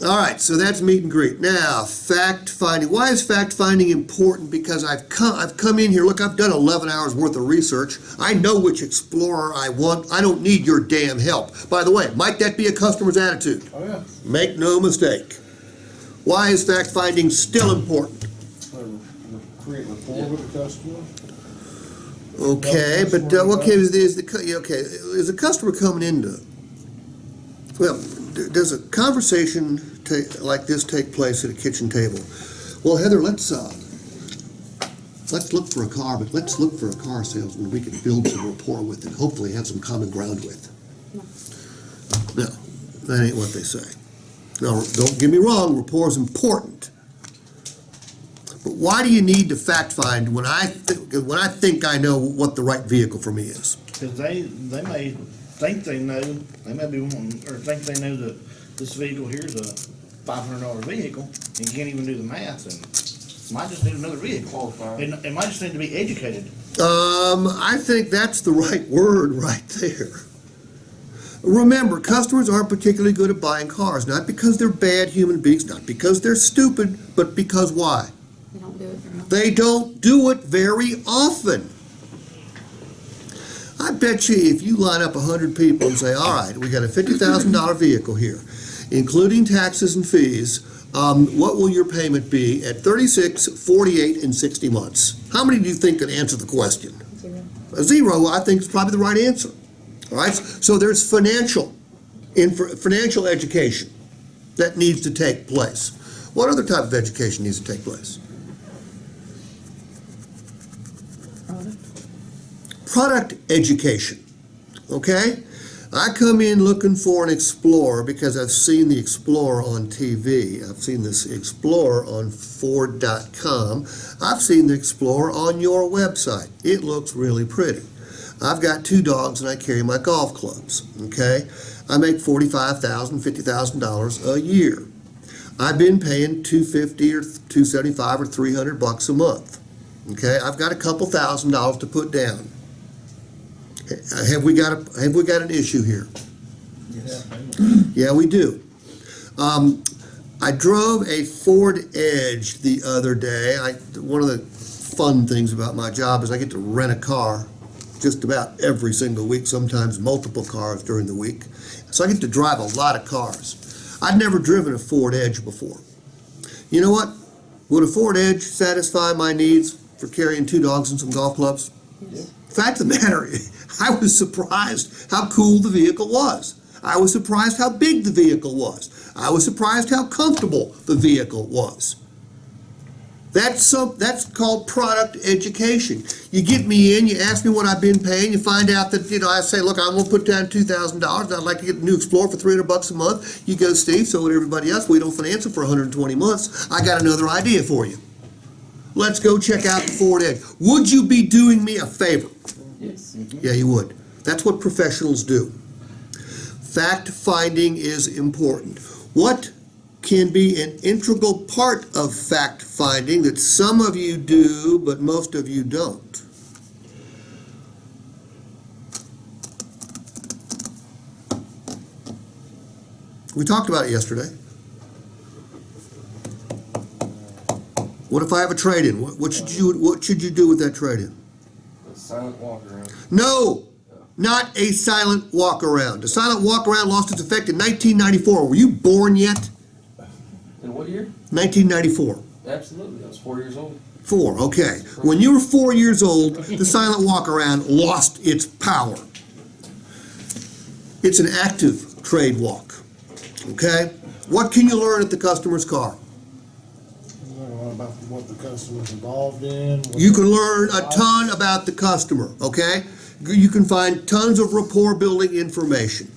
All right, so that's meet and greet. Now, fact finding. Why is fact finding important? Because I've come in here. Look, I've done 11 hours worth of research. I know which Explorer I want. I don't need your damn help. By the way, might that be a customer's attitude? Oh, yeah. Make no mistake. Why is fact finding still important? Create rapport with the customer. Okay, but is the customer coming into? Well, does a conversation like this take place at a kitchen table? Well, Heather, let's look for a car, but let's look for a car salesman we can build some rapport with and hopefully have some common ground with. No, that ain't what they say. Now, don't get me wrong, rapport is important. But why do you need to fact find when I think I know what the right vehicle for me is? Because they may think they know, they may be wanting, or think they know that this vehicle here is a $500 vehicle, and you can't even do the math, and might just need another vehicle. It might just need to be educated. I think that's the right word right there. Remember, customers aren't particularly good at buying cars, not because they're bad human beings, not because they're stupid, but because why? They don't do it very much. They don't do it very often. I bet you if you line up 100 people and say, all right, we got a $50,000 vehicle here, including taxes and fees, what will your payment be at 36, 48, and 60 months? How many do you think could answer the question? Zero. A zero, I think, is probably the right answer. All right, so there's financial education that needs to take place. What other type of education needs to take place? Product education, okay? I come in looking for an Explorer because I've seen the Explorer on TV. I've seen this Explorer on Ford.com. I've seen the Explorer on your website. It looks really pretty. I've got 2 dogs and I carry my golf clubs, okay? I make $45,000, $50,000 a year. I've been paying $250 or $275 or $300 a month, okay? I've got a couple $1,000s to put down. Have we got an issue here? Yes. Yeah, we do. I drove a Ford Edge the other day. One of the fun things about my job is I get to rent a car just about every single week, sometimes multiple cars during the week. So I get to drive a lot of cars. I'd never driven a Ford Edge before. You know what? Would a Ford Edge satisfy my needs for carrying 2 dogs and some golf clubs? Yes. Fact of the matter is, I was surprised how cool the vehicle was. I was surprised how big the vehicle was. I was surprised how comfortable the vehicle was. That's called product education. You get me in, you ask me what I've been paying, you find out that, I say, look, I'm going to put down $2,000, and I'd like to get a new Explorer for $300 a month. You go, Steve, so would everybody else. We don't finance it for 120 months. I got another idea for you. Let's go check out the Ford Edge. Would you be doing me a favor? Yes. Yeah, you would. That's what professionals do. Fact finding is important. What can be an integral part of fact finding that some of you do, but most of you don't? We talked about it yesterday. What if I have a trade-in? What should you do with that trade-in? A silent walk around. No, not a silent walk around. A silent walk around lost its effect in 1994. Were you born yet? In what year? 1994. Absolutely. I was 4 years old. 4, okay. When you were 4 years old, the silent walk around lost its power. It's an active trade walk, okay? What can you learn at the customer's car? About what the customer's involved in. You can learn a ton about the customer, okay? You can find tons of rapport building information.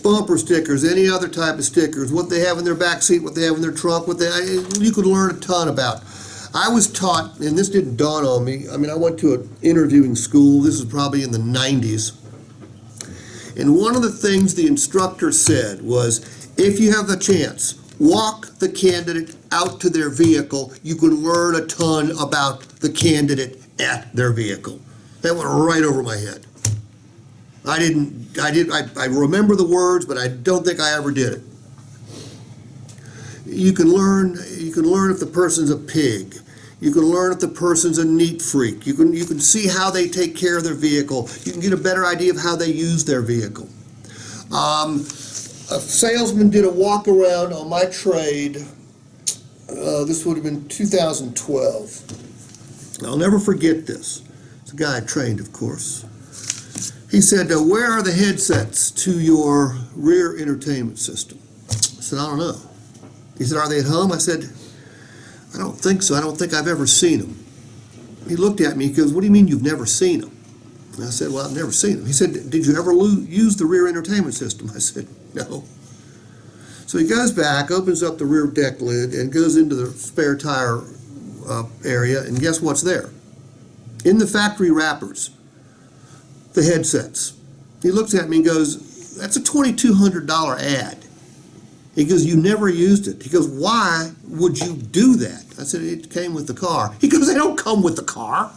Bumper stickers, any other type of stickers, what they have in their back seat, what they have in their trunk, you could learn a ton about. I was taught, and this didn't dawn on me, I went to an interviewing school, this is probably in the 90s, and one of the things the instructor said was, if you have the chance, walk the candidate out to their vehicle, you can learn a ton about the candidate at their vehicle. That went right over my head. I remember the words, but I don't think I ever did it. You can learn if the person's a pig. You can learn if the person's a neat freak. You can see how they take care of their vehicle. You can get a better idea of how they use their vehicle. A salesman did a walk around on my trade. This would have been 2012. I'll never forget this. It's a guy I trained, of course. He said, where are the headsets to your rear entertainment system? I said, I don't know. He said, are they at home? I said, I don't think so. I don't think I've ever seen them. He looked at me, he goes, what do you mean you've never seen them? And I said, well, I've never seen them. He said, did you ever use the rear entertainment system? I said, no. So he goes back, opens up the rear deck lid, and goes into the spare tire area, and guess what's there? In the factory wrappers, the headsets. He looks at me and goes, that's a $2,200 ad. He goes, you never used it. He goes, why would you do that? I said, it came with the car. He goes, they don't come with the car.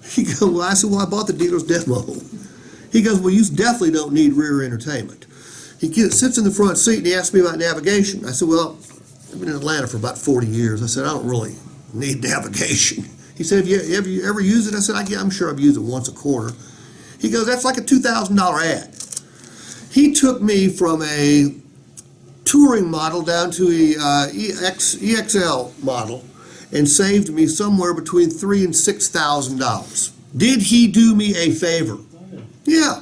He goes, well, I said, well, I bought the dealer's demo. He goes, well, you definitely don't need rear entertainment. He sits in the front seat and he asks me about navigation. I said, well, I've been in Atlanta for about 40 years. I said, I don't really need navigation. He said, have you ever used it? I said, I'm sure I've used it once a quarter. He goes, that's like a $2,000 ad. He took me from a touring model down to a EXL model and saved me somewhere between $3,000 and $6,000. Did he do me a favor? Yeah.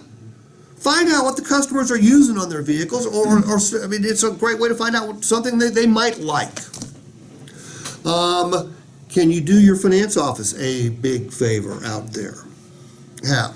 Find out what the customers are using on their vehicles, or I mean, it's a great way to find out something that they might like. Can you do your finance office a big favor out there? How?